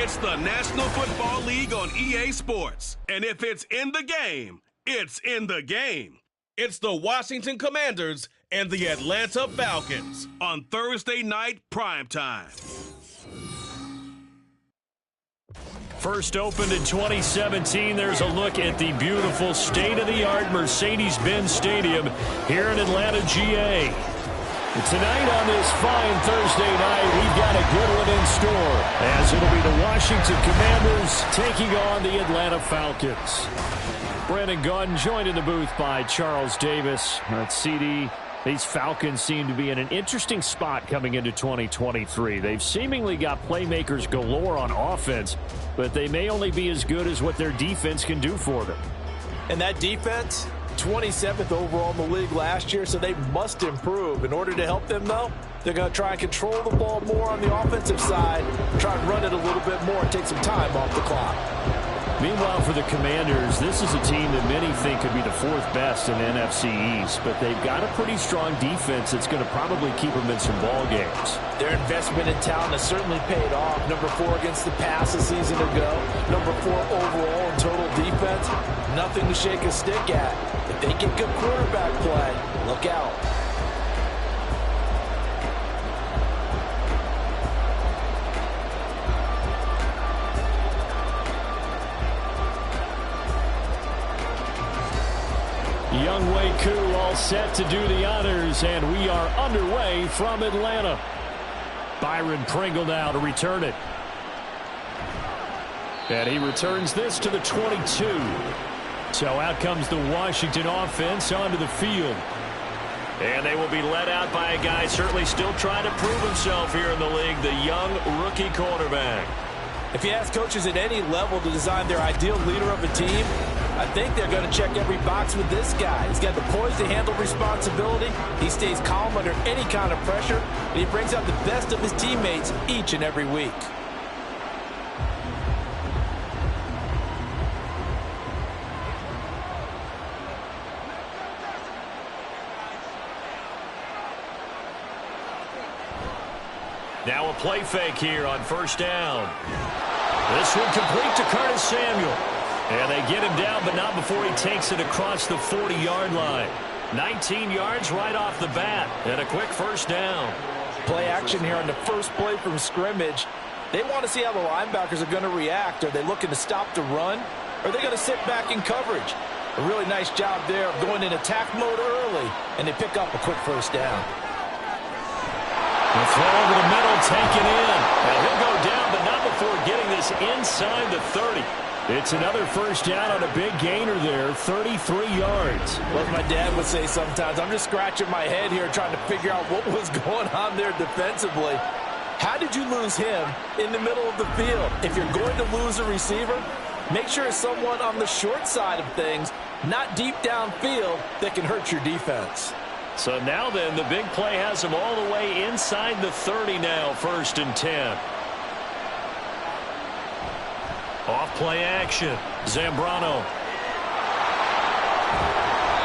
It's the National Football League on EA Sports. And if it's in the game, it's in the game. It's the Washington Commanders and the Atlanta Falcons on Thursday night primetime. First opened in 2017, there's a look at the beautiful state-of-the-art Mercedes-Benz Stadium here in Atlanta, GA. Tonight on this fine Thursday night, we've got a good one in store, as it'll be the Washington Commanders taking on the Atlanta Falcons. Brandon Gaudin joined in the booth by Charles Davis. CD, these Falcons seem to be in an interesting spot coming into 2023. They've seemingly got playmakers galore on offense, but they may only be as good as what their defense can do for them. And that defense, 27th overall in the league last year, so they must improve. In order to help them, though, they're going to try and control the ball more on the offensive side, try and run it a little bit more and take some time off the clock. Meanwhile, for the Commanders, this is a team that many think could be the fourth best in the NFC East, but they've got a pretty strong defense that's going to probably keep them in some ball games. Their investment in talent has certainly paid off. Number 4 against the pass a season ago. Number 4 overall in total defense. Nothing to shake a stick at. If they get good quarterback play, look out. Young Wk6 all set to do the honors, and we are underway from Atlanta. Byron Pringle now to return it. And he returns this to the 22. So out comes the Washington offense onto the field. And they will be led out by a guy certainly still trying to prove himself here in the league, the young rookie quarterback. If you ask coaches at any level to design their ideal leader of a team, I think they're going to check every box with this guy. He's got the poise to handle responsibility. He stays calm under any kind of pressure, and he brings out the best of his teammates each and every week. Now a play fake here on first down. This one complete to Curtis Samuel. And they get him down, but not before he takes it across the 40-yard line. 19 yards right off the bat, and a quick first down. Play action here on the first play from scrimmage. They want to see how the linebackers are going to react. Are they looking to stop the run? Or are they going to sit back in coverage? A really nice job there of going in attack mode early, and they pick up a quick first down. The throw over the middle, taken in. And he'll go down, but not before getting this inside the 30. It's another first down on a big gainer there, 33 yards. Like my dad would say sometimes, I'm just scratching my head here trying to figure out what was going on there defensively. How did you lose him in the middle of the field? If you're going to lose a receiver, make sure it's someone on the short side of things, not deep downfield, that can hurt your defense. So now then, the big play has him all the way inside the 30 now, 1st and 10. Off play action. Zambrano.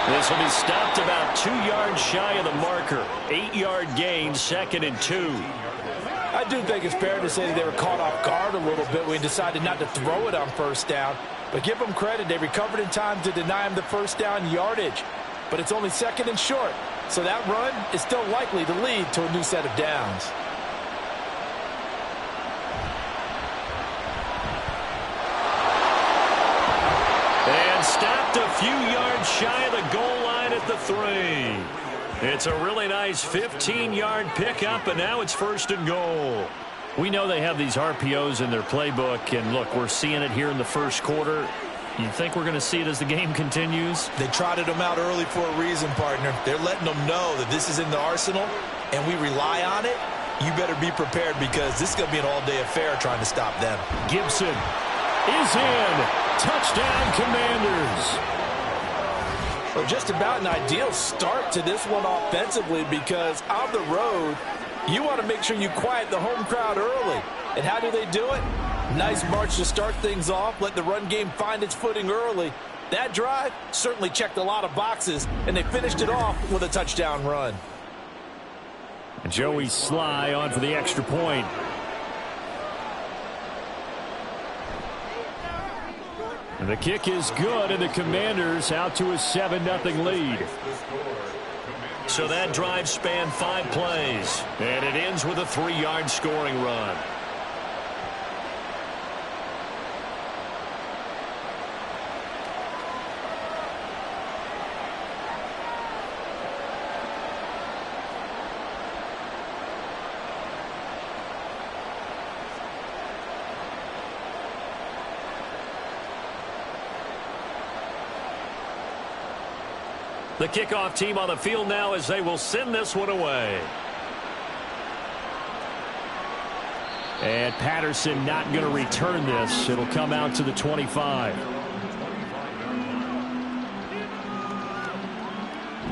This will be stopped about 2 yards shy of the marker. 8-yard gain, 2nd and 2. I do think it's fair to say they were caught off guard a little bit when we decided not to throw it on first down. But give them credit. They recovered in time to deny him the first down yardage. But it's only 2nd and short. So that run is still likely to lead to a new set of downs. And stopped a few yards shy of the goal line at the 3. It's a really nice 15-yard pickup, and now it's 1st and goal. We know they have these RPOs in their playbook, and look, we're seeing it here in the first quarter. You think we're going to see it as the game continues? They trotted them out early for a reason, partner. They're letting them know that this is in the arsenal, and we rely on it. You better be prepared because this is going to be an all-day affair trying to stop them. Gibson is in. Touchdown, Commanders. Well, just about an ideal start to this one offensively because on the road, you want to make sure you quiet the home crowd early. And how do they do it? Nice march to start things off. Let the run game find its footing early. That drive certainly checked a lot of boxes, and they finished it off with a touchdown run. Joey Sly on for the extra point. And the kick is good, and the Commanders out to a 7-0 lead. So that drive spanned 5 plays, and it ends with a 3-yard scoring run. The kickoff team on the field now as they will send this one away. And Patterson not going to return this. It'll come out to the 25.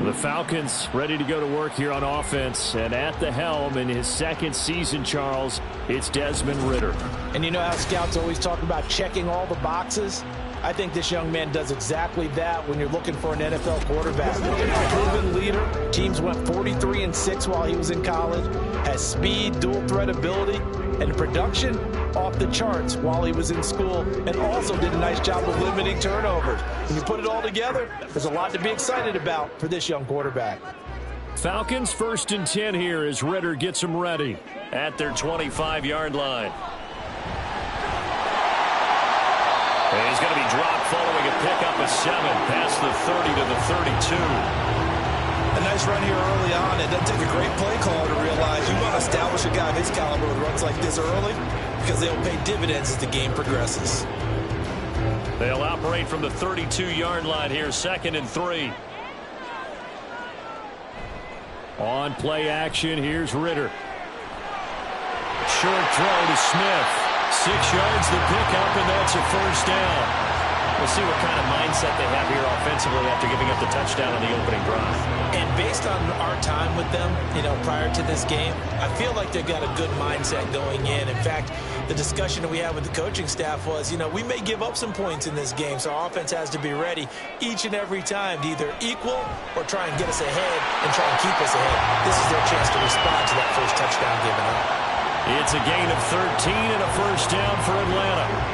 The Falcons ready to go to work here on offense. And at the helm in his second season, Charles, it's Desmond Ridder. And you know how scouts always talk about checking all the boxes? I think this young man does exactly that when you're looking for an NFL quarterback. Proven leader. Teams went 43-6 while he was in college. Has speed, dual threat ability, and production off the charts while he was in school. And also did a nice job of limiting turnovers. When you put it all together, there's a lot to be excited about for this young quarterback. Falcons 1st and 10 here as Ridder gets them ready at their 25-yard line. And he's going to be dropped following a pickup of 7 past the 30 to the 32. A nice run here early on. It doesn't take a great play caller to realize you want to establish a guy of his caliber with runs like this early because they'll pay dividends as the game progresses. They'll operate from the 32-yard line here, 2nd and 3. On play action, here's Ridder. Short throw to Smith. 6 yards the pickup, and that's a 1st down. We'll see what kind of mindset they have here offensively after giving up the touchdown on the opening drive. And based on our time with them, prior to this game, I feel like they've got a good mindset going in. In fact, the discussion that we had with the coaching staff was, we may give up some points in this game, so our offense has to be ready each and every time to either equal or try and get us ahead and try and keep us ahead. This is their chance to respond to that first touchdown given up. It's a gain of 13 and a 1st down for Atlanta.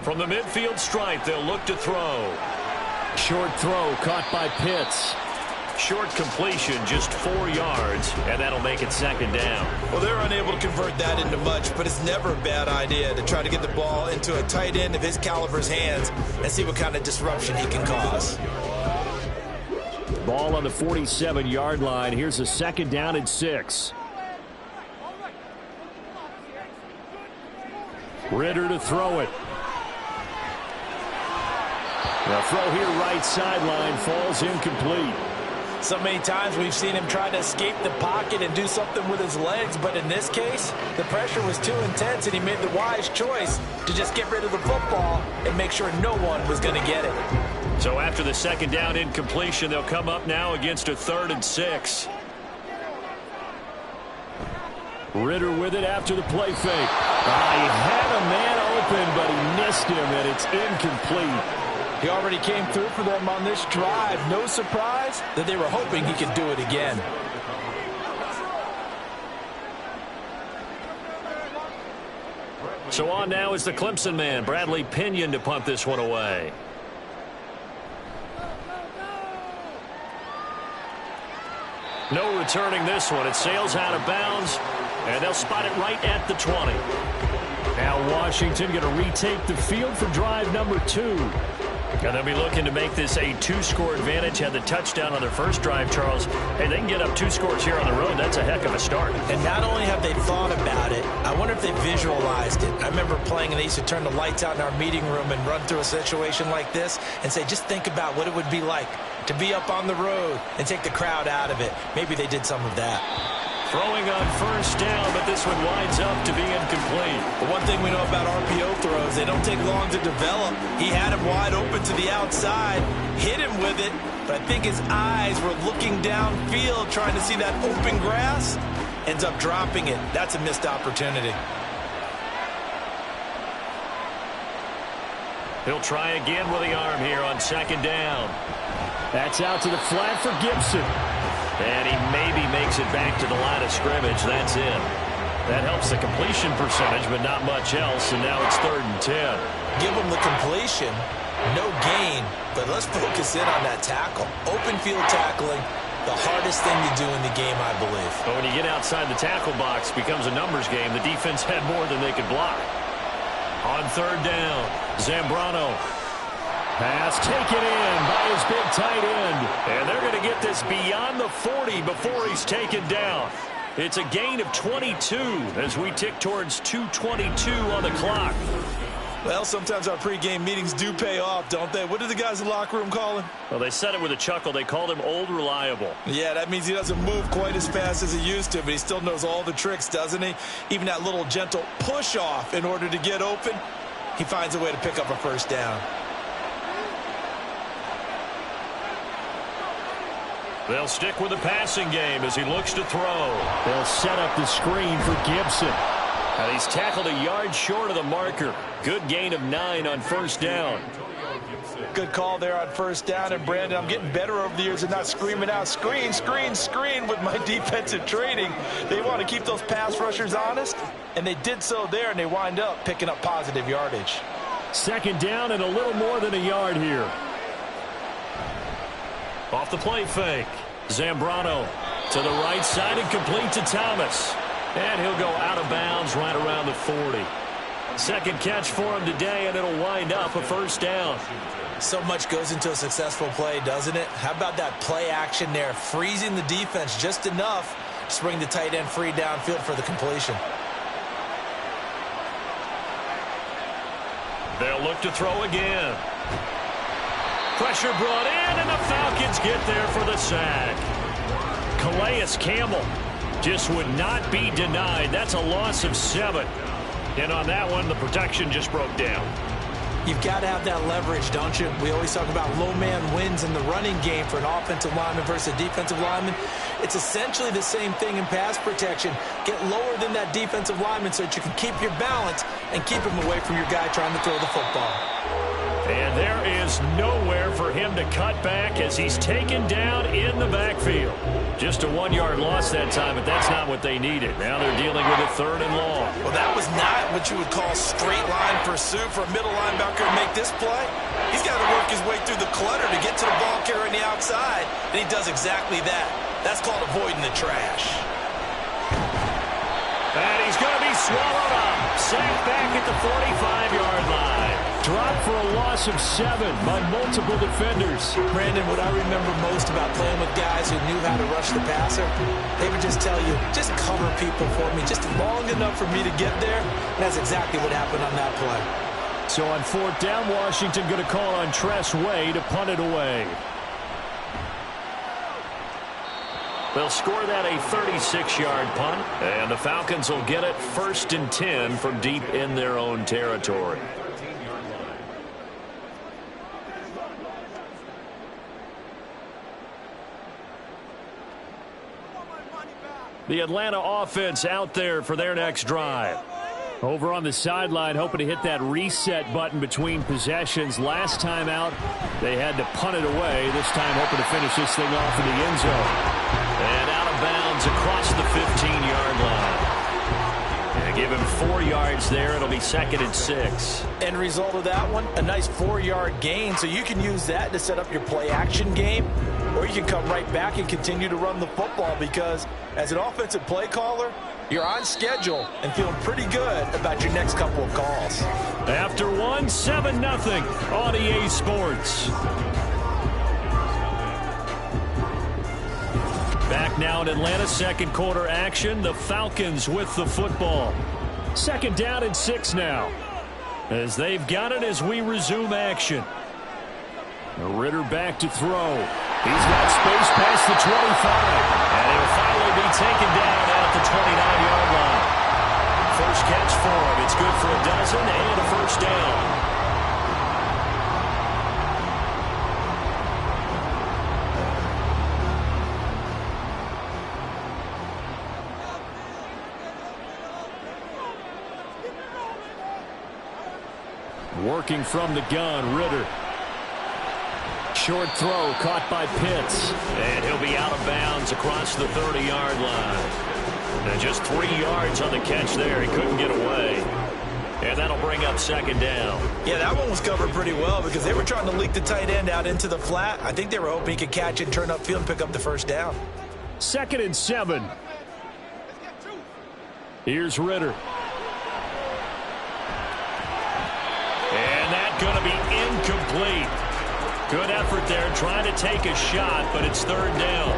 From the midfield stripe, they'll look to throw. Short throw caught by Pitts. Short completion, just 4 yards, and that'll make it 2nd down. Well, they're unable to convert that into much, but it's never a bad idea to try to get the ball into a tight end of his caliber's hands and see what kind of disruption he can cause. Ball on the 47-yard line. Here's a 2nd down and 6. Ridder to throw it. The throw here right sideline falls incomplete. So many times we've seen him try to escape the pocket and do something with his legs, but in this case, the pressure was too intense and he made the wise choice to just get rid of the football and make sure no one was going to get it. So after the 2nd down incompletion, they'll come up now against a 3rd and 6. Ridder with it after the play fake. He had a man open, but he missed him, and it's incomplete. He already came through for them on this drive. No surprise that they were hoping he could do it again. So on now is the Clemson man, Bradley Pinion, to punt this one away. No returning this one. It sails out of bounds, and they'll spot it right at the 20. Now Washington going to retake the field for drive number 2. And they'll be looking to make this a 2-score advantage. Had the touchdown on their first drive, Charles. Hey, they can get up 2 scores here on the road. That's a heck of a start. And not only have they thought about it, I wonder if they visualized it. I remember playing, and they used to turn the lights out in our meeting room and run through a situation like this and say, just think about what it would be like to be up on the road and take the crowd out of it. Maybe they did some of that. Throwing on 1st down, but this one winds up to be incomplete. The one thing we know about RPO throws, they don't take long to develop. He had him wide open to the outside, hit him with it, but I think his eyes were looking downfield trying to see that open grass. Ends up dropping it. That's a missed opportunity. He'll try again with the arm here on second down. That's out to the flat for Gibson. And he maybe makes it back to the line of scrimmage. That's it. That helps the completion percentage, but not much else. And now it's 3rd and 10. Give him the completion. No gain, but let's focus in on that tackle. Open field tackling, the hardest thing to do in the game, I believe. But when you get outside the tackle box, it becomes a numbers game. The defense had more than they could block. On 3rd down, Zambrano. Pass taken in by his big tight end. And they're going to get this beyond the 40 before he's taken down. It's a gain of 22 as we tick towards 2:22 on the clock. Well, sometimes our pregame meetings do pay off, don't they? What did the guys in the locker room call him? Well, they said it with a chuckle. They called him Old Reliable. Yeah, that means he doesn't move quite as fast as he used to, but he still knows all the tricks, doesn't he? Even that little gentle push-off in order to get open, he finds a way to pick up a first down. They'll stick with the passing game as he looks to throw. They'll set up the screen for Gibson. And he's tackled a yard short of the marker. Good gain of 9 on first down. Good call there on first down. And, Brandon, I'm getting better over the years and not screaming out, screen, screen, screen with my defensive training. They want to keep those pass rushers honest, and they did so there, and they wind up picking up positive yardage. 2nd down and a little more than a yard here. Off the play fake. Zambrano to the right side and complete to Thomas. And he'll go out of bounds right around the 40. Second catch for him today, and it'll wind up a first down. So much goes into a successful play, doesn't it? How about that play action there, freezing the defense just enough to bring the tight end free downfield for the completion. They'll look to throw again. Pressure brought in, and the Falcons get there for the sack. Calais Campbell just would not be denied. That's a loss of 7. And on that one, the protection just broke down. You've got to have that leverage, don't you? We always talk about low man wins in the running game for an offensive lineman versus a defensive lineman. It's essentially the same thing in pass protection. Get lower than that defensive lineman so that you can keep your balance and keep him away from your guy trying to throw the football. And there is nowhere for him to cut back as he's taken down in the backfield. Just a 1-yard loss that time, but that's not what they needed. Now they're dealing with a 3rd and long. Well, that was not what you would call straight line pursuit for a middle linebacker to make this play. He's got to work his way through the clutter to get to the ball carrier on the outside, and he does exactly that. That's called avoiding the trash. And he's going to be swallowed up. Sacked back at the 45-yard line. Dropped for a loss of 7 by multiple defenders. Brandon, what I remember most about playing with guys who knew how to rush the passer, they would just tell you, just cover people for me, just long enough for me to get there. And that's exactly what happened on that play. So on 4th down, Washington going to call on Tress Way to punt it away. They'll score that a 36-yard punt, and the Falcons will get it 1st and 10 from deep in their own territory. The Atlanta offense out there for their next drive. Over on the sideline, hoping to hit that reset button between possessions. Last time out, they had to punt it away. This time, hoping to finish this thing off in the end zone. And out of bounds across the 15-yard line. And give him 4 yards there. It'll be 2nd and 6. End result of that one, a nice 4-yard gain. So you can use that to set up your play-action game, or you can come right back and continue to run the football because as an offensive play caller, you're on schedule and feeling pretty good about your next couple of calls. After 1, 7-0 on EA Sports. Back now in Atlanta, 2nd quarter action. The Falcons with the football. 2nd down and 6 now. As they've got it as we resume action. Ritter back to throw. He's got space past the 25. And he'll finally be taken down at the 29-yard line. First catch for him. It's good for a dozen and a first down. Working from the gun, Ritter. Short throw caught by Pitts. And he'll be out of bounds across the 30-yard line. And just 3 yards on the catch there. He couldn't get away. And that'll bring up second down. Yeah, that one was covered pretty well because they were trying to leak the tight end out into the flat. I think they were hoping he could catch it, turn upfield, and pick up the first down. 2nd and 7. Here's Ritter. And that's going to be incomplete. Good effort there trying to take a shot, but it's 3rd down.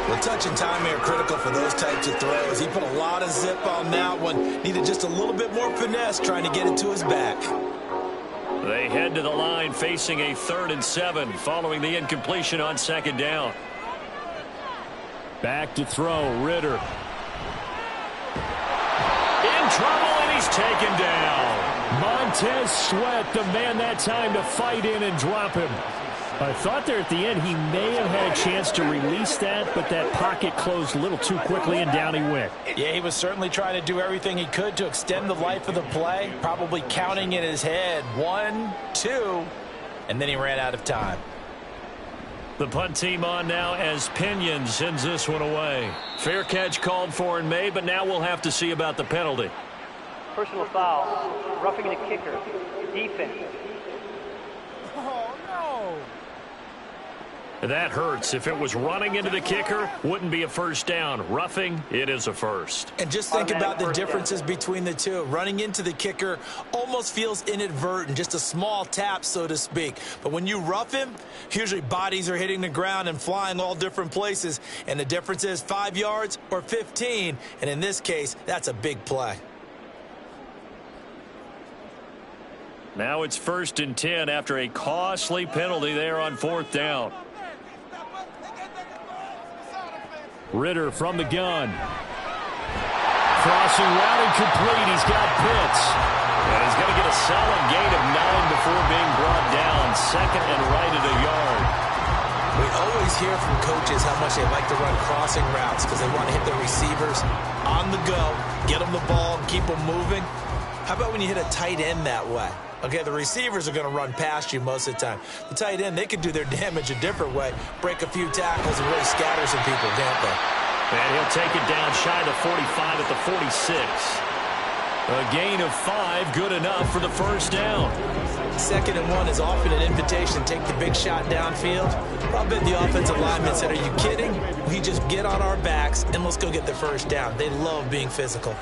Well, touch and timing are critical for those types of throws. He put a lot of zip on that one. Needed just a little bit more finesse trying to get it to his back. They head to the line facing a 3rd and 7 following the incompletion on 2nd down. Back to throw, Ritter. In trouble, and he's taken down. Montez Sweat, the man that time to fight in and drop him. I thought there at the end he may have had a chance to release that, but that pocket closed a little too quickly, and down he went. Yeah, he was certainly trying to do everything he could to extend the life of the play, probably counting in his head 1, 2, and then he ran out of time. The punt team on now as Pinion sends this one away. Fair catch called for and made, but now we'll have to see about the penalty. Personal foul, roughing the kicker, defense. Oh, no. That hurts. If it was running into the kicker, wouldn't be a first down. Roughing, it is a first. And just think about the differences between the two. Running into the kicker almost feels inadvertent, just a small tap, so to speak. But when you rough him, usually bodies are hitting the ground and flying all different places. And the difference is 5 yards or 15. And in this case, that's a big play. Now it's 1st and 10 after a costly penalty there on 4th down. Ritter from the gun. Crossing route incomplete. He's got Pitts. And he's going to get a solid gain of 9 before being brought down. 2nd and right at a yard. We always hear from coaches how much they like to run crossing routes because they want to hit their receivers on the go, get them the ball, and keep them moving. How about when you hit a tight end that way? Okay, the receivers are going to run past you most of the time. The tight end, they can do their damage a different way, break a few tackles and really scatter some people, can't they? And he'll take it down shy of the 45 at the 46. A gain of 5, good enough for the first down. 2nd and 1 is often an invitation to take the big shot downfield. I bet the offensive lineman said, are you kidding? We just get on our backs and let's go get the first down. They love being physical.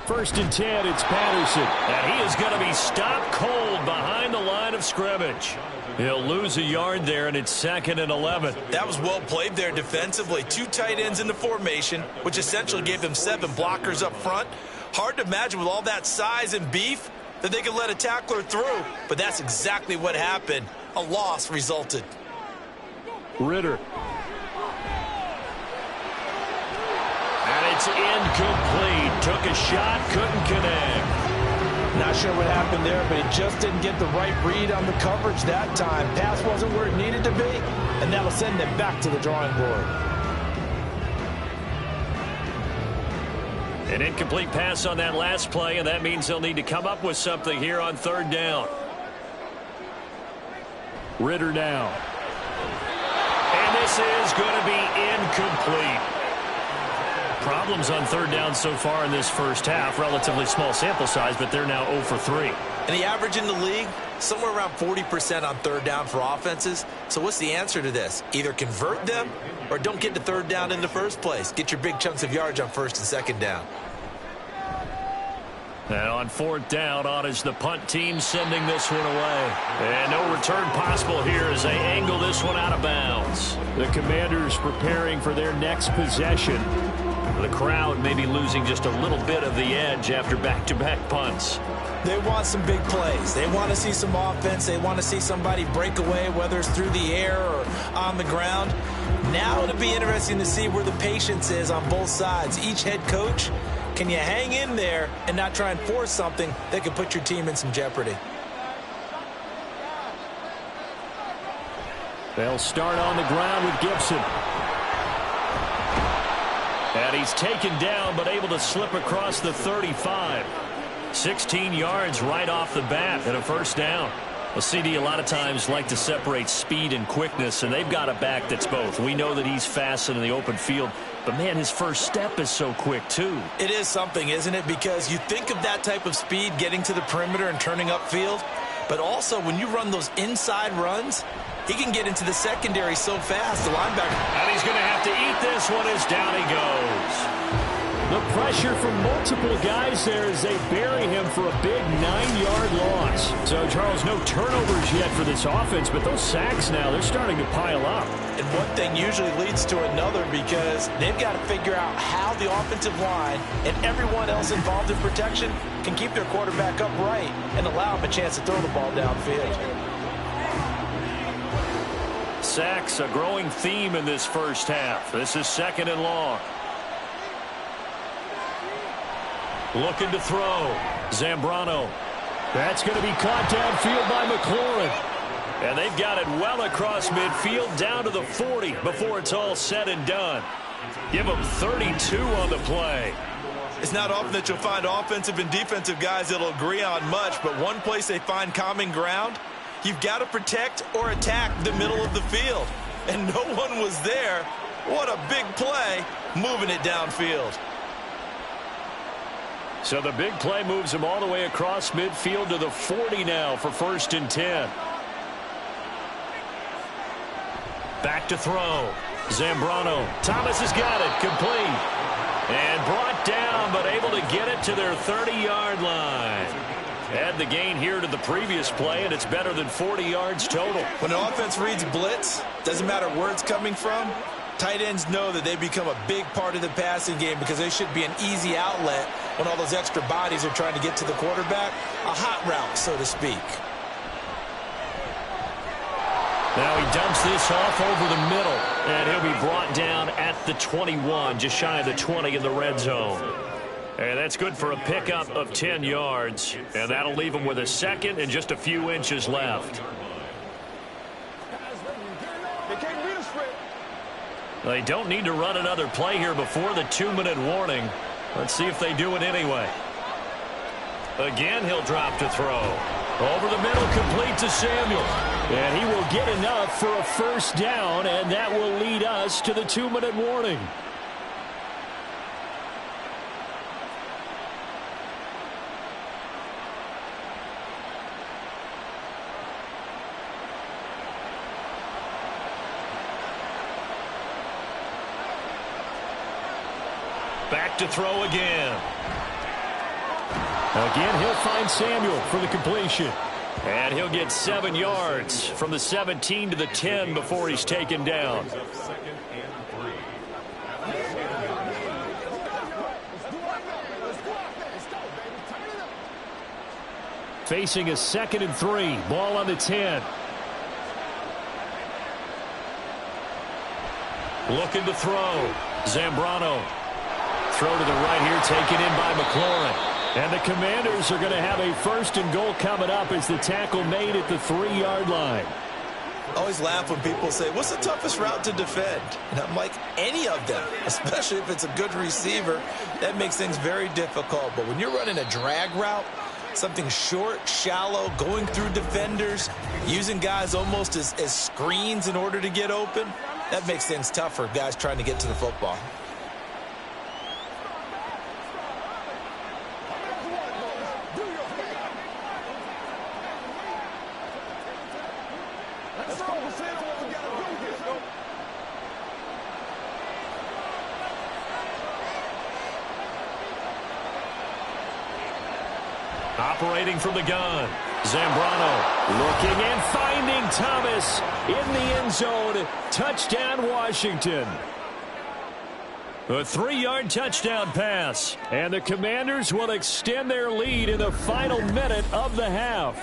First and 10, it's Patterson. And he is going to be stopped cold behind the line of scrimmage. He'll lose a yard there, and it's 2nd and 11. That was well played there defensively. 2 tight ends in the formation, which essentially gave them 7 blockers up front. Hard to imagine with all that size and beef that they could let a tackler through. But that's exactly what happened. A loss resulted. Ritter. And it's incomplete. Took a shot, couldn't connect. Not sure what happened there, but he just didn't get the right read on the coverage that time. Pass wasn't where it needed to be, and that'll send them back to the drawing board. An incomplete pass on that last play, and that means they'll need to come up with something here on 3rd down. Ritter now. And this is going to be incomplete. Problems on 3rd down so far in this first half. Relatively small sample size, but they're now 0 for 3. And the average in the league, somewhere around 40% on 3rd down for offenses. So what's the answer to this? Either convert them or don't get to 3rd down in the first place. Get your big chunks of yards on 1st and 2nd down. And on 4th down, on is the punt team sending this one away. And no return possible here as they angle this one out of bounds. The Commanders preparing for their next possession. The crowd may be losing just a little bit of the edge after back-to-back punts. They want some big plays. They want to see some offense. They want to see somebody break away, whether it's through the air or on the ground. Now it'll be interesting to see where the patience is on both sides. Each head coach, can you hang in there and not try and force something that could put your team in some jeopardy? They'll start on the ground with Gibson. And he's taken down, but able to slip across the 35. 16 yards right off the bat and a first down. Well, CD, a lot of times like to separate speed and quickness, and they've got a back that's both. We know that he's fast in the open field, but, man, his first step is so quick, too. It is something, isn't it? Because you think of that type of speed getting to the perimeter and turning upfield, but also when you run those inside runs, he can get into the secondary so fast, the linebacker. And he's going to have to eat this one as down he goes. The pressure from multiple guys there as they bury him for a big 9-yard loss. So, Charles, no turnovers yet for this offense, but those sacks now, they're starting to pile up. And one thing usually leads to another because they've got to figure out how the offensive line and everyone else involved in protection can keep their quarterback upright and allow him a chance to throw the ball downfield. Sacks, a growing theme in this first half. This is 2nd and long. Looking to throw. Zambrano. That's going to be caught downfield by McLaurin. And they've got it well across midfield down to the 40 before it's all said and done. Give them 32 on the play. It's not often that you'll find offensive and defensive guys that'll agree on much, but one place they find common ground, you've got to protect or attack the middle of the field. And no one was there. What a big play, moving it downfield. So the big play moves him all the way across midfield to the 40 now for 1st and 10. Back to throw. Zambrano. Thomas has got it. Complete. And brought down, but able to get it to their 30-yard line. Add the gain here to the previous play, and it's better than 40 yards total. When an offense reads blitz, doesn't matter where it's coming from, tight ends know that they become a big part of the passing game because they should be an easy outlet when all those extra bodies are trying to get to the quarterback. A hot route, so to speak. Now he dumps this off over the middle, and he'll be brought down at the 21, just shy of the 20 in the red zone. And that's good for a pickup of 10 yards, and that'll leave him with a 2nd and just a few inches left. They don't need to run another play here before the 2-minute warning. Let's see if they do it anyway. Again, he'll drop to throw. Over the middle, complete to Samuel. And he will get enough for a first down, and that will lead us to the 2-minute warning. Back to throw again. Again, he'll find Samuel for the completion. And he'll get 7 yards from the 17 to the 10 before he's taken down. Facing a 2nd and 3. Ball on the 10. Looking to throw. Zambrano. Throw to the right here, taken in by McLaurin. And the Commanders are going to have a 1st and goal coming up as the tackle made at the 3-yard line. I always laugh when people say, what's the toughest route to defend? And I'm like, any of them, especially if it's a good receiver. That makes things very difficult. But when you're running a drag route, something short, shallow, going through defenders, using guys almost as screens in order to get open, that makes things tough for guys trying to get to the football. Operating from the gun. Zambrano looking and finding Thomas in the end zone. Touchdown, Washington. A 3-yard touchdown pass. And the Commanders will extend their lead in the final minute of the half.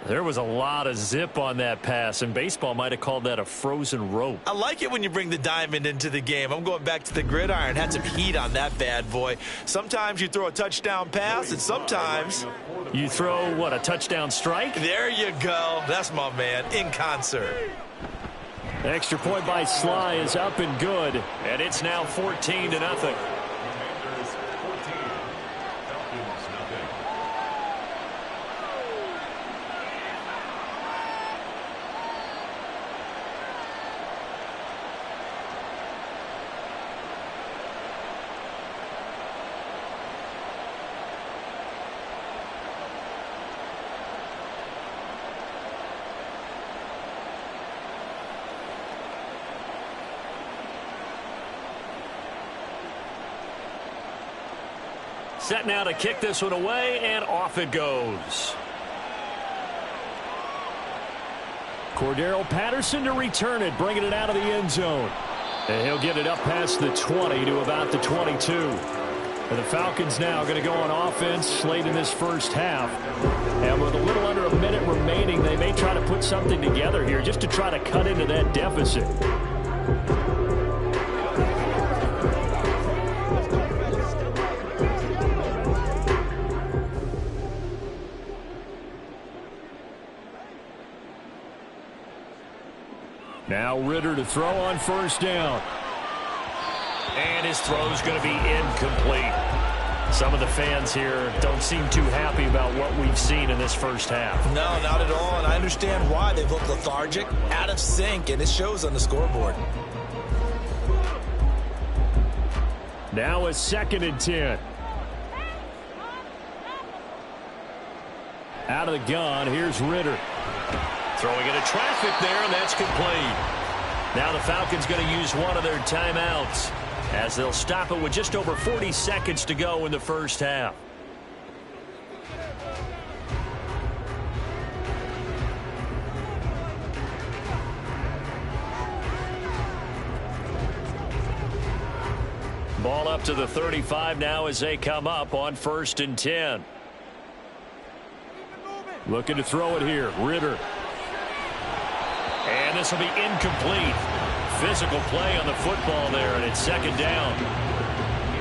There was a lot of zip on that pass, and baseball might have called that a frozen rope. I like it when you bring the diamond into the game. I'm going back to the gridiron. Had some heat on that bad boy. Sometimes you throw a touchdown pass, and sometimes you throw, what, a touchdown strike? There you go. That's my man, in concert. Extra point by Sly is up and good, and it's now 14-0. Set now to kick this one away, and off it goes. Cordero Patterson to return it, bringing it out of the end zone. And he'll get it up past the 20 to about the 22. And the Falcons now going to go on offense late in this first half. And with a little under a minute remaining, they may try to put something together here just to try to cut into that deficit. Now Ritter to throw on first down. And his throw's going to be incomplete. Some of the fans here don't seem too happy about what we've seen in this first half. No, not at all, and I understand why. They've looked lethargic, out of sync, and it shows on the scoreboard. Now a 2nd and 10. Out of the gun, here's Ritter. Throwing into traffic there, and that's complete. Now the Falcons going to use one of their timeouts as they'll stop it with just over 40 seconds to go in the first half. Ball up to the 35 now as they come up on 1st and 10. Looking to throw it here, Ritter. And this will be incomplete. Physical play on the football there, and it's 2nd down.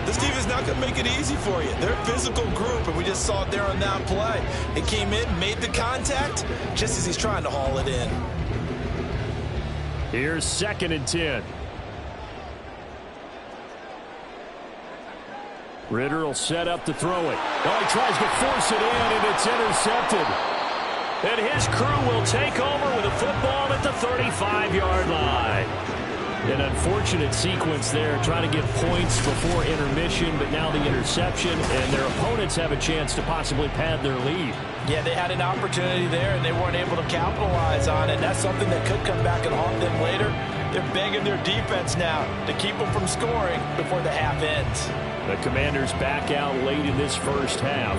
This team is not going to make it easy for you. They're a physical group, and we just saw it there on that play. It came in, made the contact, just as he's trying to haul it in. Here's 2nd and 10. Ritter will set up to throw it. Oh, he tries to force it in, and it's intercepted. And his crew will take over with a football at the 35-yard line. An unfortunate sequence there, trying to get points before intermission, but now the interception, and their opponents have a chance to possibly pad their lead. Yeah, they had an opportunity there, and they weren't able to capitalize on it. That's something that could come back and haunt them later. They're begging their defense now to keep them from scoring before the half ends. The Commanders back out late in this first half.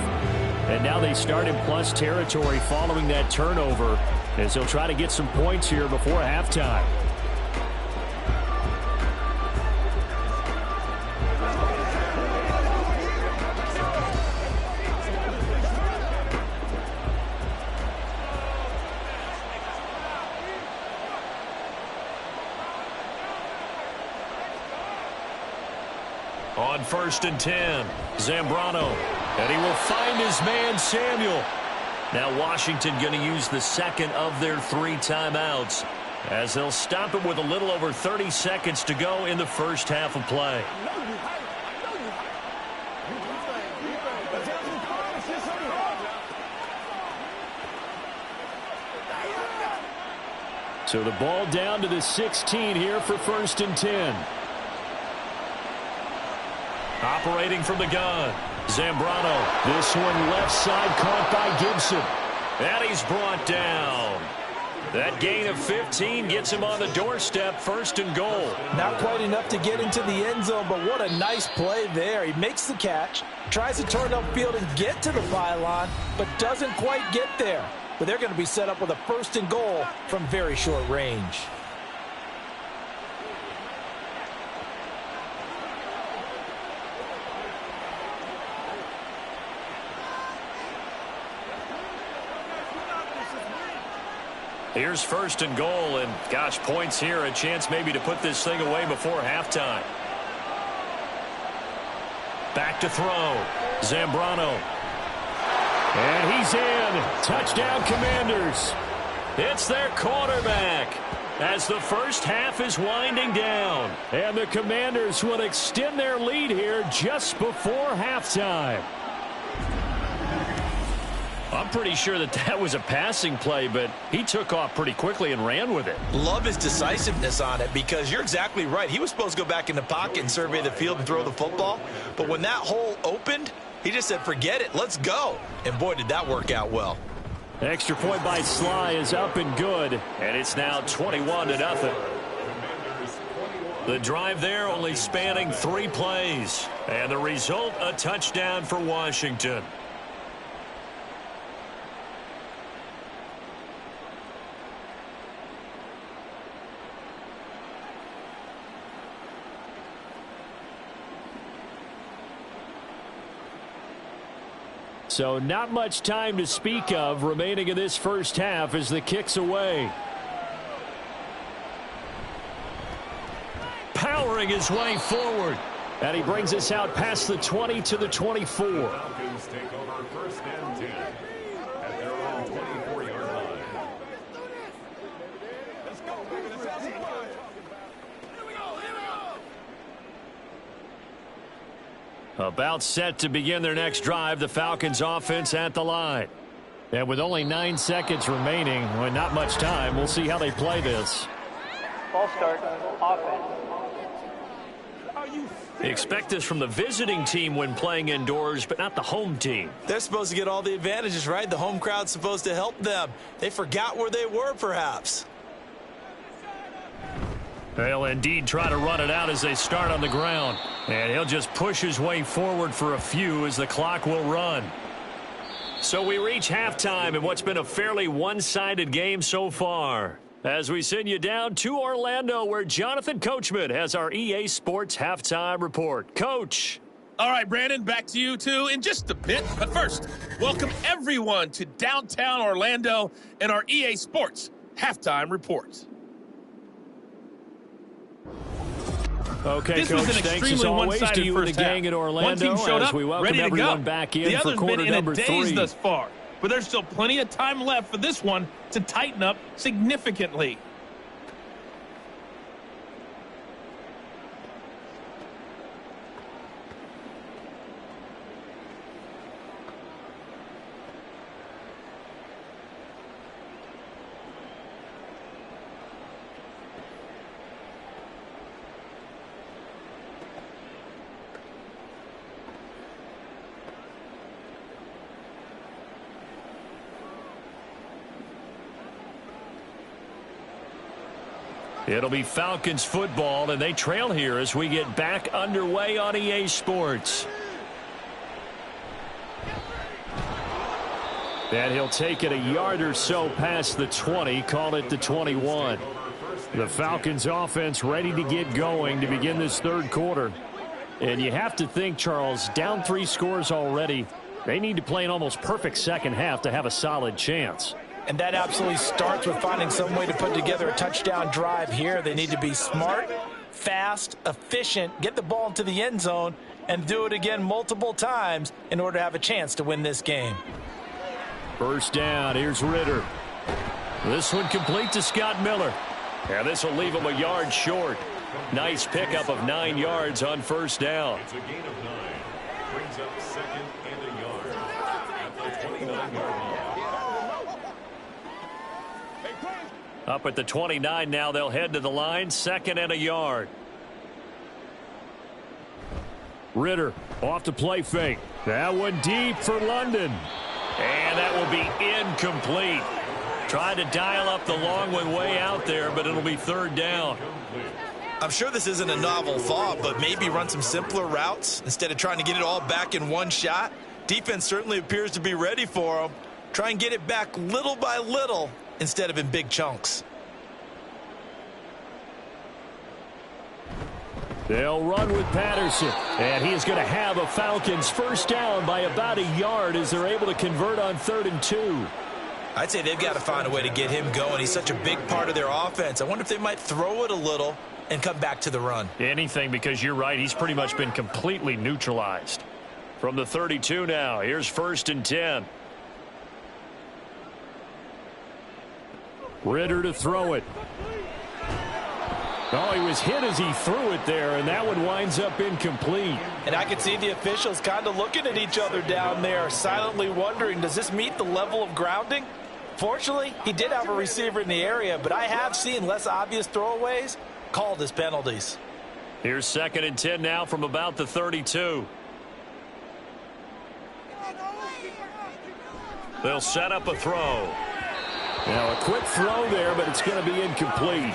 And now they start in plus territory following that turnover as they'll try to get some points here before halftime. On 1st and 10, Zambrano. And he will find his man, Samuel. Now Washington going to use the 2nd of their 3 timeouts as they'll stop it with a little over 30 seconds to go in the first half of play. So the ball down to the 16 here for 1st and 10. Operating from the gun, Zambrano. This one left side caught by Gibson. And he's brought down. That gain of 15 gets him on the doorstep, 1st and goal. Not quite enough to get into the end zone, but what a nice play there. He makes the catch, tries to turn upfield and get to the pylon, but doesn't quite get there. But they're going to be set up with a 1st and goal from very short range. Here's 1st and goal, and gosh, points here, a chance maybe to put this thing away before halftime. Back to throw, Zambrano. And he's in. Touchdown, Commanders. It's their quarterback as the first half is winding down. And the Commanders will extend their lead here just before halftime. I'm pretty sure that was a passing play, but he took off pretty quickly and ran with it. Love his decisiveness on it because you're exactly right. He was supposed to go back in the pocket and survey the field and throw the football. But when that hole opened, he just said, forget it, let's go. And boy, did that work out well. Extra point by Sly is up and good, and it's now 21-0. The drive there only spanning 3 plays, and the result, a touchdown for Washington. So not much time to speak of remaining in this first half as the kick's away. Powering his way forward. And he brings us out past the 20 to the 24. Falcons take over first and 10 at their own 24-yard line. Let's go, baby. Let's have some fun. Here we go. About set to begin their next drive, the Falcons offense at the line. And with only 9 seconds remaining, and not much time, we'll see how they play this. Ball start, offense. Expect this from the visiting team when playing indoors, but not the home team. They're supposed to get all the advantages, right? The home crowd's supposed to help them. They forgot where they were, perhaps. They'll indeed try to run it out as they start on the ground. And he'll just push his way forward for a few as the clock will run. So we reach halftime in what's been a fairly one-sided game so far. As we send you down to Orlando, where Jonathan Coachman has our EA Sports Halftime Report. Coach. All right, Brandon, back to you, too, in just a bit. But first, welcome everyone to downtown Orlando and our EA Sports Halftime Report. Okay, this Coach, was an thanks extremely as always one-sided to you and the first half. gang in Orlando. One team showed as up, we welcome ready to everyone go. back in The for other's quarter been in number a daze 3. thus far, but there's still plenty of time left for this one to tighten up significantly. It'll be Falcons football, and they trail here as we get back underway on EA Sports. And he'll take it a yard or so past the 20, call it the 21. The Falcons offense ready to get going to begin this third quarter. And you have to think, Charles, down 3 scores already. They need to play an almost perfect second half to have a solid chance. And that absolutely starts with finding some way to put together a touchdown drive here. They need to be smart, fast, efficient, get the ball into the end zone, and do it again multiple times in order to have a chance to win this game. First down, here's Ritter. This one complete to Scott Miller. And this will leave him a yard short. Nice pickup of 9 yards on first down. It's a gain of 9. Brings up second and a yard at the 29-yard line. Up at the 29 now, they'll head to the line, second and a yard. Ritter off to play fake. That one deep for London. And that will be incomplete. Tried to dial up the long one way out there, but it'll be third down. I'm sure this isn't a novel thought, but maybe run some simpler routes instead of trying to get it all back in one shot. Defense certainly appears to be ready for them. Try and get it back little by little instead of in big chunks. They'll run with Patterson, and he is going to have a Falcons first down by about a yard as they're able to convert on 3rd and 2. I'd say they've got to find a way to get him going. He's such a big part of their offense. I wonder if they might throw it a little and come back to the run. Anything, because you're right, he's pretty much been completely neutralized. From the 32 now, here's 1st and 10. Ritter to throw it. Oh, he was hit as he threw it there, and that one winds up incomplete. And I can see the officials kind of looking at each other down there, silently wondering, does this meet the level of grounding? Fortunately, he did have a receiver in the area, but I have seen less obvious throwaways called as penalties. Here's 2nd and 10 now from about the 32. They'll set up a throw. Now a quick throw there, but it's going to be incomplete.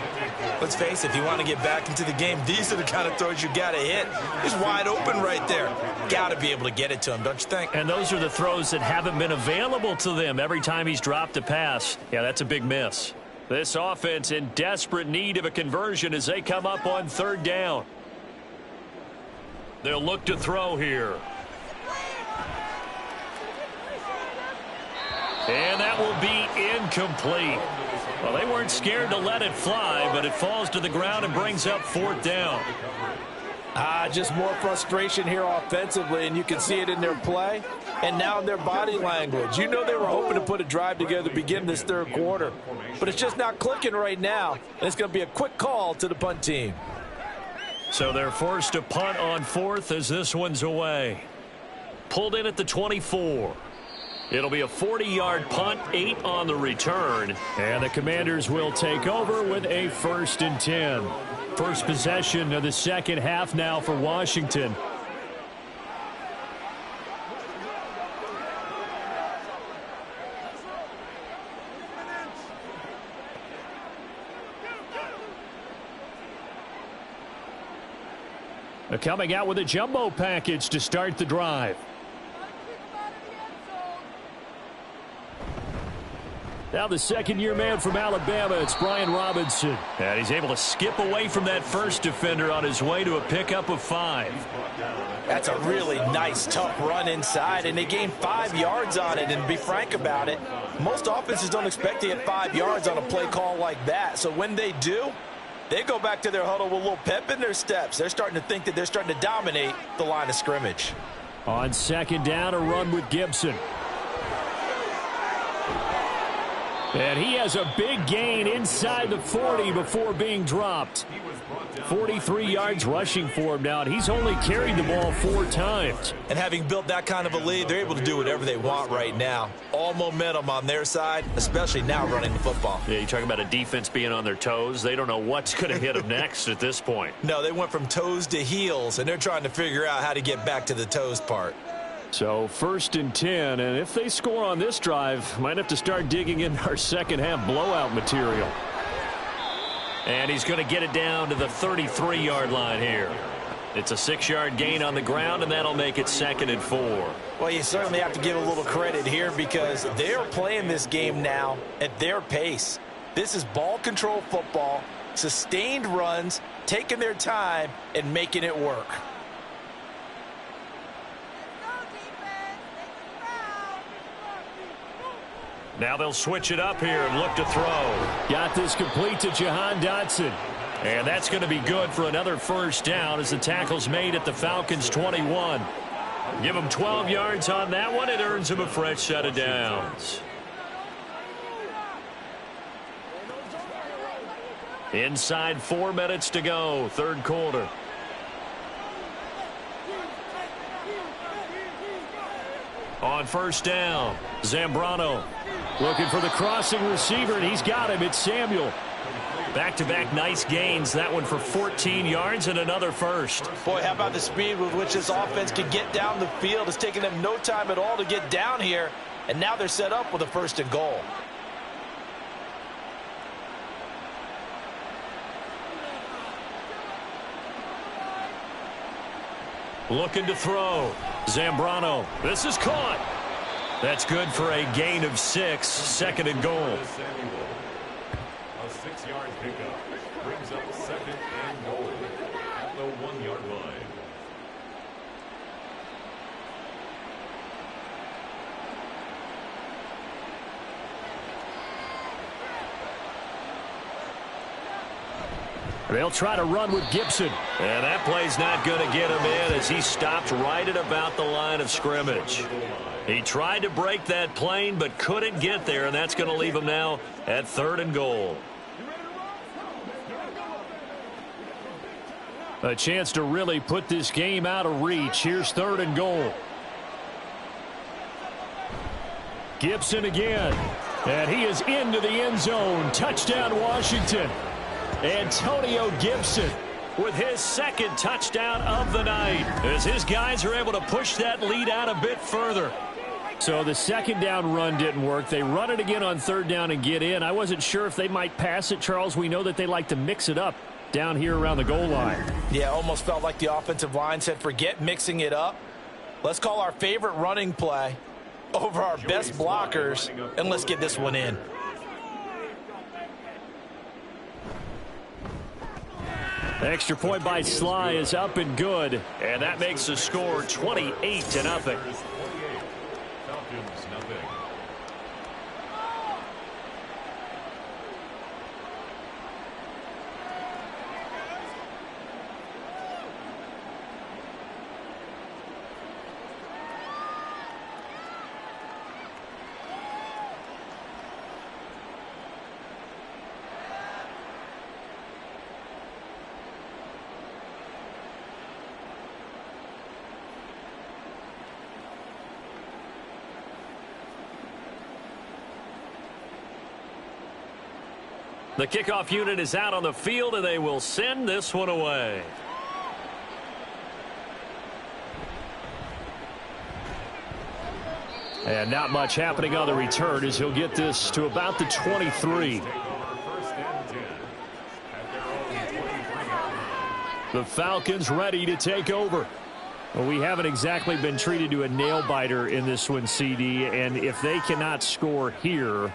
Let's face it, if you want to get back into the game, these are the kind of throws you got to hit. He's wide open right there. Got to be able to get it to him, don't you think? And those are the throws that haven't been available to them every time he's dropped a pass. Yeah, that's a big miss. This offense in desperate need of a conversion as they come up on 3rd down. They'll look to throw here. And that will be incomplete. Well, they weren't scared to let it fly, but it falls to the ground and brings up 4th down. Just more frustration here offensively, and you can see it in their play and now in their body language. You know they were hoping to put a drive together to begin this 3rd quarter, but it's just not clicking right now, and it's going to be a quick call to the punt team. So they're forced to punt on 4th as this one's away. Pulled in at the 24. It'll be a 40-yard punt, 8 on the return. And the Commanders will take over with a 1st and 10. First possession of the 2nd half now for Washington. They're coming out with a jumbo package to start the drive. Now the 2nd-year man from Alabama, it's Brian Robinson. And he's able to skip away from that first defender on his way to a pickup of 5. That's a really nice, tough run inside, and they gained 5 yards on it. And to be frank about it, most offenses don't expect to get 5 yards on a play call like that. So when they do, they go back to their huddle with a little pep in their steps. They're starting to think that they're starting to dominate the line of scrimmage. On 2nd down, a run with Gibson. And he has a big gain inside the 40 before being dropped. 43 yards rushing for him now, and he's only carried the ball 4 times. And having built that kind of a lead, they're able to do whatever they want right now. All momentum on their side, especially now running the football. Yeah, you're talking about a defense being on their toes. They don't know what's going to hit them next at this point. No, they went from toes to heels, and they're trying to figure out how to get back to the toes part. So 1st and 10, and if they score on this drive, might have to start digging in our 2nd half blowout material. And he's going to get it down to the 33-yard line here. It's a 6-yard gain on the ground, and that'll make it 2nd and 4. Well, you certainly have to give a little credit here because they're playing this game now at their pace. This is ball control football, sustained runs, taking their time, and making it work. Now they'll switch it up here and look to throw. Got this complete to Jahan Dotson. And that's going to be good for another 1st down as the tackle's made at the Falcons' 21. Give him 12 yards on that one. It earns him a fresh set of downs. Inside 4 minutes to go, 3rd quarter. On 1st down, Zambrano. Looking for the crossing receiver, and he's got him. It's Samuel. Back-to-back nice gains. That one for 14 yards and another 1st. Boy, how about the speed with which this offense can get down the field? It's taken them no time at all to get down here, and now they're set up with a 1st and goal. Looking to throw. Zambrano. This is caught. That's good for a gain of 6. 2nd and goal. A 6-yard pickup brings up 2nd and goal at the 1-yard line. They'll try to run with Gibson. And that play's not going to get him in as he stopped right at about the line of scrimmage. He tried to break that plane but couldn't get there, and that's going to leave him now at 3rd and goal. A chance to really put this game out of reach. Here's 3rd and goal. Gibson again. And he is into the end zone. Touchdown, Washington. Antonio Gibson with his 2nd touchdown of the night, as his guys are able to push that lead out a bit further. So the 2nd down run didn't work. They run it again on 3rd down and get in. I wasn't sure if they might pass it, Charles. We know that they like to mix it up down here around the goal line. Yeah, almost felt like the offensive line said, forget mixing it up. Let's call our favorite running play over our best blockers, and let's get this one in. Extra point by Sly is up and good. And that makes the score 28-0. Falcons, nothing. The kickoff unit is out on the field, and they will send this one away. And not much happening on the return as he'll get this to about the 23. The Falcons ready to take over. Well, we haven't exactly been treated to a nail-biter in this one, CD, and if they cannot score here,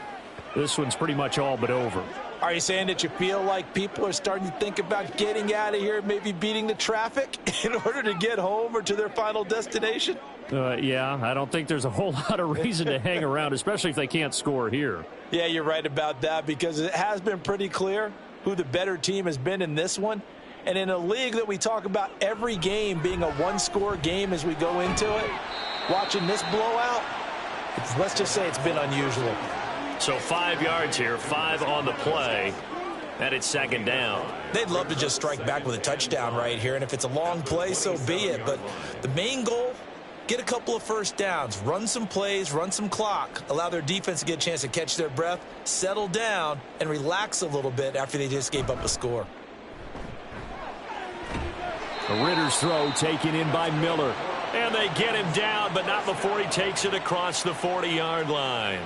this one's pretty much all but over. Are you saying that you feel like people are starting to think about getting out of here, maybe beating the traffic in order to get home or to their final destination? Yeah, I don't think there's a whole lot of reason to hang around, especially if they can't score here. Yeah, you're right about that, because it has been pretty clear who the better team has been in this one. And in a league that we talk about every game being a one-score game as we go into it, watching this blowout, let's just say it's been unusual. So 5 yards here, 5 on the play, and it's 2nd down. They'd love to just strike back with a touchdown right here, and if it's a long play, so be it. But the main goal, get a couple of first downs, run some plays, run some clock, allow their defense to get a chance to catch their breath, settle down, and relax a little bit after they just gave up a score. Ritter's throw taken in by Miller. And they get him down, but not before he takes it across the 40-yard line.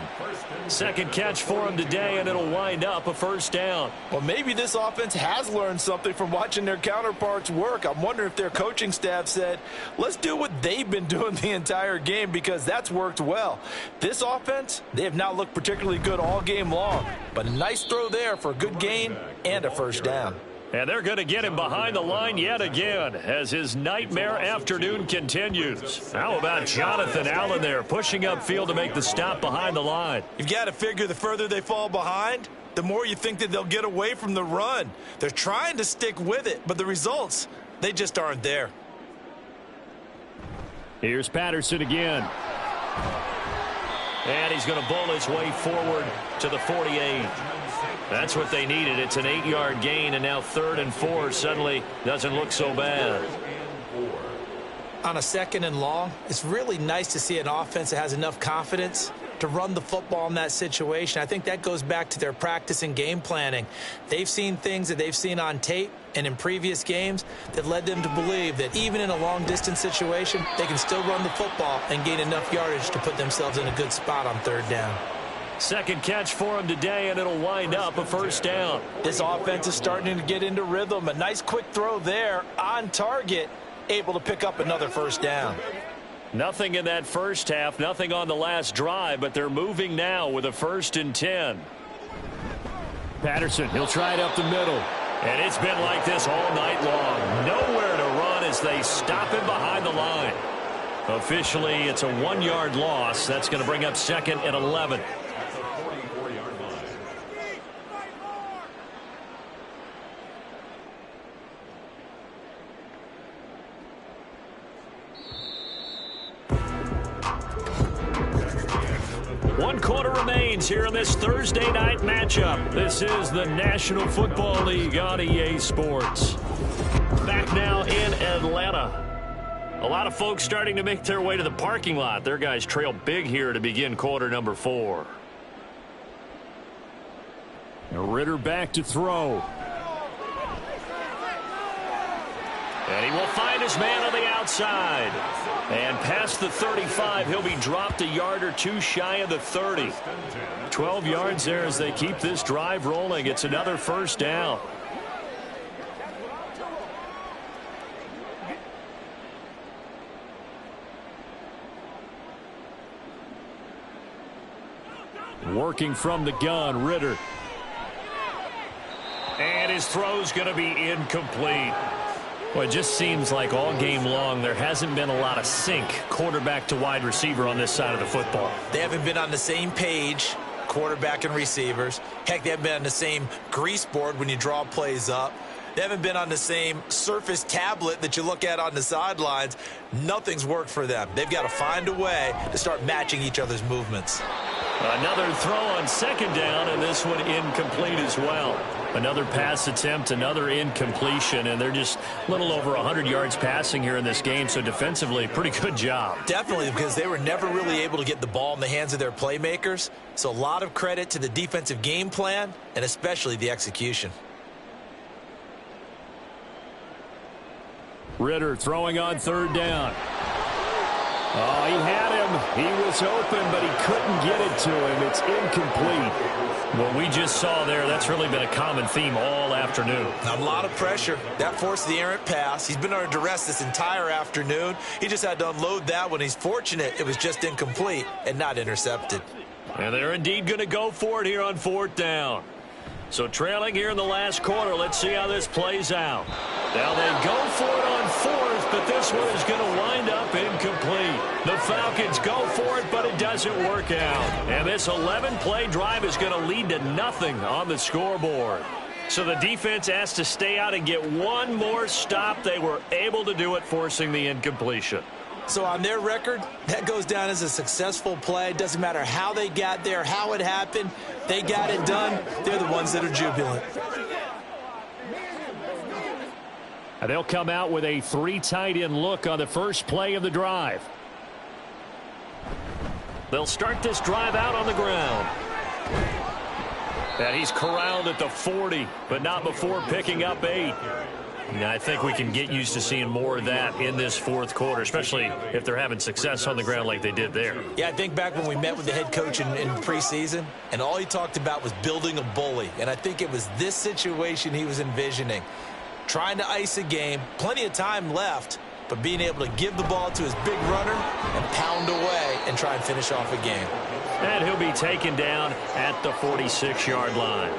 2nd catch for him today, and it'll wind up a 1st down. Well, maybe this offense has learned something from watching their counterparts work. I'm wondering if their coaching staff said, let's do what they've been doing the entire game, because that's worked well. This offense, they have not looked particularly good all game long, but a nice throw there for a good gain and a 1st down. And they're going to get him behind the line yet again as his nightmare afternoon continues. How about Jonathan Allen there pushing upfield to make the stop behind the line? You've got to figure the further they fall behind, the more you think that they'll get away from the run. They're trying to stick with it, but the results, they just aren't there. Here's Patterson again. And he's going to bowl his way forward to the 48. That's what they needed. It's an 8-yard gain, and now 3rd and 4 suddenly doesn't look so bad. On a 2nd and long, it's really nice to see an offense that has enough confidence to run the football in that situation. I think that goes back to their practice and game planning. They've seen things that they've seen on tape and in previous games that led them to believe that even in a long-distance situation, they can still run the football and gain enough yardage to put themselves in a good spot on 3rd down. 2nd catch for him today, and it'll wind up a 1st down. This offense is starting to get into rhythm. A nice quick throw there on target, able to pick up another 1st down. Nothing in that first half, nothing on the last drive, but they're moving now with a 1st and 10. Patterson, he'll try it up the middle. And it's been like this all night long. Nowhere to run as they stop him behind the line. Officially, it's a 1-yard loss. That's going to bring up 2nd and 11. 1 quarter remains here in this Thursday night matchup. This is the National Football League on EA Sports. Back now in Atlanta. A lot of folks starting to make their way to the parking lot. Their guys trail big here to begin quarter number 4. Ritter back to throw. And he will find his man on the outside. And past the 35, he'll be dropped a yard or two shy of the 30. 12 yards there as they keep this drive rolling. It's another first down. Working from the gun, Ritter. And his throw's going to be incomplete. Well, it just seems like all game long there hasn't been a lot of sync quarterback to wide receiver on this side of the football. They haven't been on the same page, quarterback and receivers. Heck, they haven't been on the same grease board when you draw plays up. They haven't been on the same surface tablet that you look at on the sidelines. Nothing's worked for them. They've got to find a way to start matching each other's movements. Another throw on second down, and this one incomplete as well. Another pass attempt, another incompletion, and they're just a little over 100 yards passing here in this game, so defensively, pretty good job. Definitely, because they were never really able to get the ball in the hands of their playmakers, so a lot of credit to the defensive game plan and especially the execution. Ritter throwing on third down. Oh, he had him. He was open, but he couldn't get it to him. It's incomplete. What we just saw there, that's really been a common theme all afternoon. A lot of pressure. That forced the errant pass. He's been under duress this entire afternoon. He just had to unload that one. He's fortunate it was just incomplete and not intercepted. And they're indeed going to go for it here on fourth down. So trailing here in the last quarter, let's see how this plays out. Now they go for it on fourth, but this one is going to wind up incomplete. The Falcons go for it, but it doesn't work out. And this 11-play drive is going to lead to nothing on the scoreboard. So the defense has to stay out and get one more stop. They were able to do it, forcing the incompletion. So on their record, that goes down as a successful play. Doesn't matter how they got there, how it happened. They got it done. They're the ones that are jubilant. And they'll come out with a 3 tight end look on the first play of the drive. They'll start this drive out on the ground. And he's corralled at the 40, but not before picking up 8. Now, I think we can get used to seeing more of that in this fourth quarter, especially if they're having success on the ground like they did there. Yeah, I think back when we met with the head coach in preseason, and all he talked about was building a bully. And I think it was this situation he was envisioning. Trying to ice a game, plenty of time left, but being able to give the ball to his big runner and pound away and try and finish off a game. And he'll be taken down at the 46-yard line.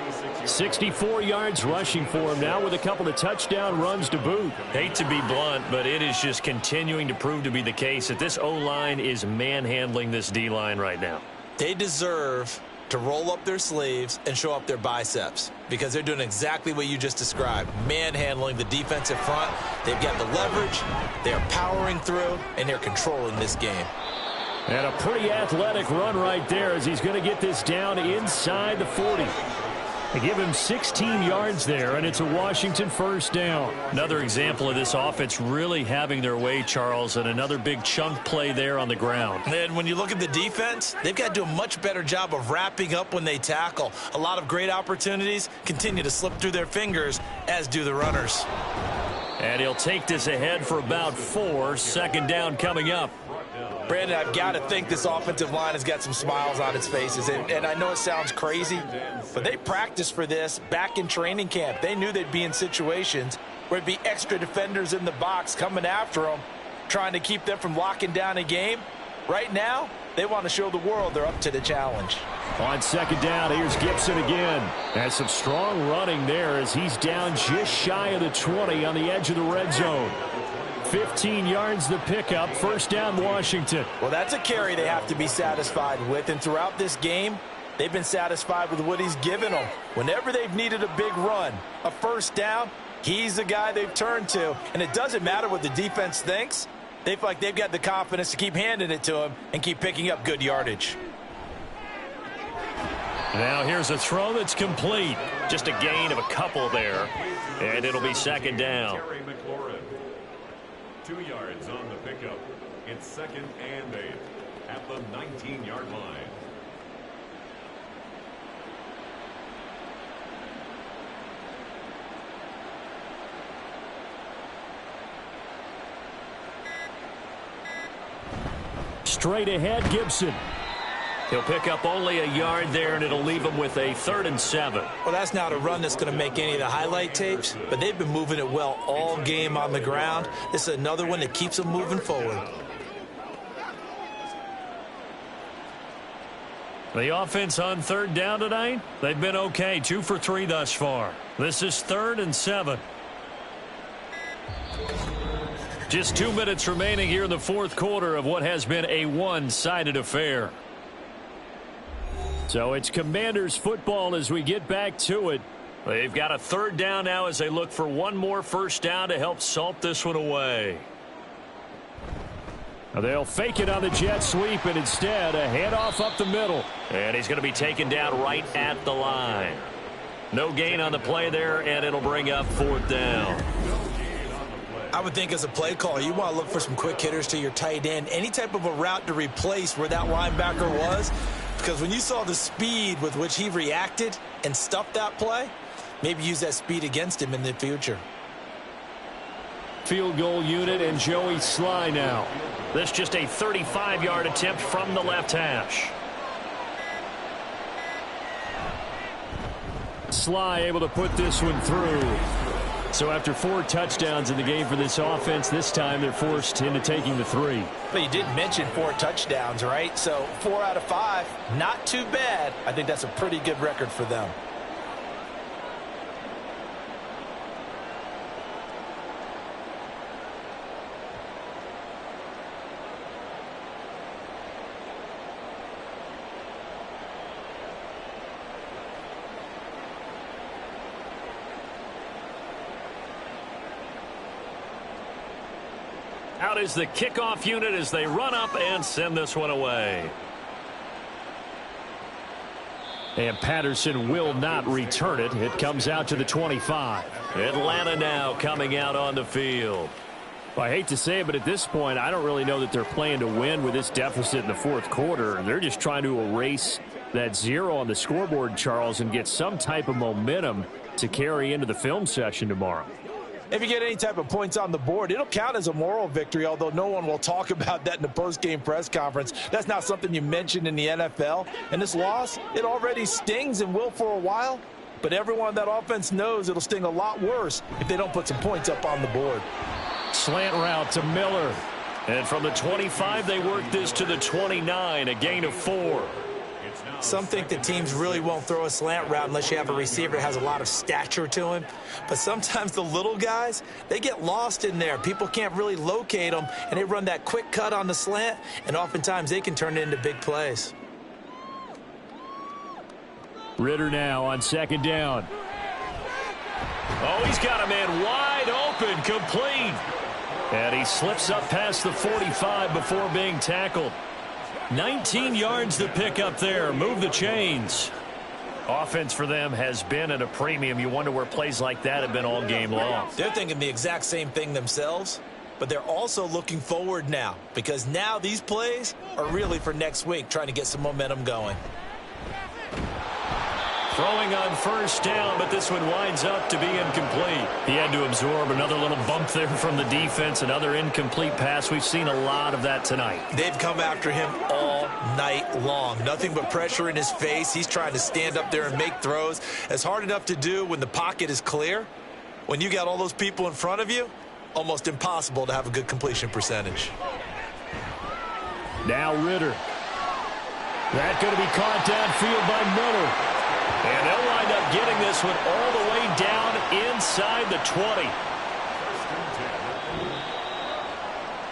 64 yards rushing for him now with a couple of touchdown runs to boot. Hate to be blunt, but it is just continuing to prove to be the case that this O-line is manhandling this D-line right now. They deserve to roll up their sleeves and show up their biceps because they're doing exactly what you just described, manhandling the defensive front. They've got the leverage, they're powering through, and they're controlling this game. And a pretty athletic run right there as he's going to get this down inside the 40. They give him 16 yards there, and it's a Washington first down. Another example of this offense really having their way, Charles, and another big chunk play there on the ground. And when you look at the defense, they've got to do a much better job of wrapping up when they tackle. A lot of great opportunities continue to slip through their fingers, as do the runners. And he'll take this ahead for about 4. Second down coming up. Brandon, I've got to think this offensive line has got some smiles on its faces. And I know it sounds crazy, but they practiced for this back in training camp. They knew they'd be in situations where it'd be extra defenders in the box coming after them, trying to keep them from locking down a game. Right now, they want to show the world they're up to the challenge. On second down, here's Gibson again. And some strong running there as he's down just shy of the 20 on the edge of the red zone. 15 yards the pickup, first down Washington. Well, that's a carry they have to be satisfied with, and throughout this game, they've been satisfied with what he's given them. Whenever they've needed a big run, a first down, he's the guy they've turned to, and it doesn't matter what the defense thinks. They feel like they've got the confidence to keep handing it to him and keep picking up good yardage. Now here's a throw that's complete. Just a gain of a couple there, and it'll be second down. 2 yards on the pickup. It's 2nd and 8 at the 19-yard line. Straight ahead, Gibson. He'll pick up only a yard there, and it'll leave him with a 3rd and 7. Well, that's not a run that's going to make any of the highlight tapes, but they've been moving it well all game on the ground. This is another one that keeps them moving forward. The offense on 3rd down tonight, they've been okay. 2 for 3 thus far. This is 3rd and 7. Just 2 minutes remaining here in the 4th quarter of what has been a one-sided affair. So it's Commanders football as we get back to it. They've got a 3rd down now as they look for one more first down to help salt this one away. They'll fake it on the jet sweep, and instead a handoff up the middle. And he's going to be taken down right at the line. No gain on the play there, and it'll bring up 4th down. I would think as a play caller, you want to look for some quick hitters to your tight end. Any type of a route to replace where that linebacker was. Because when you saw the speed with which he reacted and stuffed that play, maybe use that speed against him in the future. Field goal unit and Joey Sly now. This just a 35-yard attempt from the left hash. Sly able to put this one through. So after 4 touchdowns in the game for this offense, this time they're forced into taking the 3. But you did mention 4 touchdowns, right? So 4 out of 5, not too bad. I think that's a pretty good record for them. Out is the kickoff unit as they run up and send this one away. And Patterson will not return it. It comes out to the 25. Atlanta now coming out on the field. Well, I hate to say it, but at this point, I don't really know that they're playing to win with this deficit in the 4th quarter. They're just trying to erase that 0 on the scoreboard, Charles, and get some type of momentum to carry into the film session tomorrow. If you get any type of points on the board, it'll count as a moral victory, although no one will talk about that in the post-game press conference. That's not something you mentioned in the NFL. And this loss, it already stings and will for a while. But everyone on that offense knows it'll sting a lot worse if they don't put some points up on the board. Slant route to Miller. And from the 25, they work this to the 29, a gain of 4. Some think that teams really won't throw a slant route unless you have a receiver that has a lot of stature to him. But sometimes the little guys, they get lost in there. People can't really locate them, and they run that quick cut on the slant, and oftentimes they can turn it into big plays. Ritter now on 2nd down. Oh, he's got a man wide open, complete. And he slips up past the 45 before being tackled. 19 yards to pick up there. Move the chains. Offense for them has been at a premium. You wonder where plays like that have been all game long. They're thinking the exact same thing themselves, but they're also looking forward now because now these plays are really for next week, trying to get some momentum going. Throwing on 1st down, but this one winds up to be incomplete. He had to absorb another little bump there from the defense, another incomplete pass. We've seen a lot of that tonight. They've come after him all night long. Nothing but pressure in his face. He's trying to stand up there and make throws. It's hard enough to do when the pocket is clear. When you got all those people in front of you, almost impossible to have a good completion percentage. Now Ritter. That going to be caught downfield by Miller. And they'll wind up getting this one all the way down inside the 20.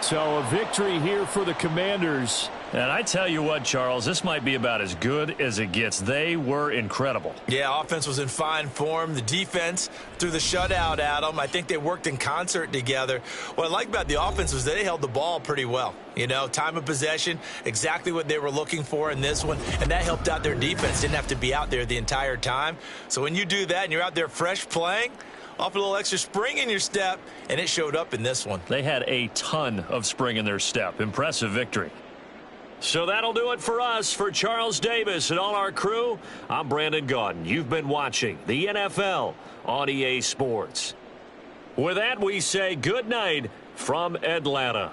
So a victory here for the Commanders. And I tell you what, Charles, this might be about as good as it gets. They were incredible. Yeah, offense was in fine form. The defense threw the shutout at them. I think they worked in concert together. What I like about the offense was they held the ball pretty well. You know, time of possession, exactly what they were looking for in this one, and that helped out their defense. Didn't have to be out there the entire time. So when you do that and you're out there fresh playing, off a little extra spring in your step, and it showed up in this one. They had a ton of spring in their step. Impressive victory. So that'll do it for us. For Charles Davis and all our crew, I'm Brandon Gaudin. You've been watching the NFL on EA Sports. With that, we say good night from Atlanta.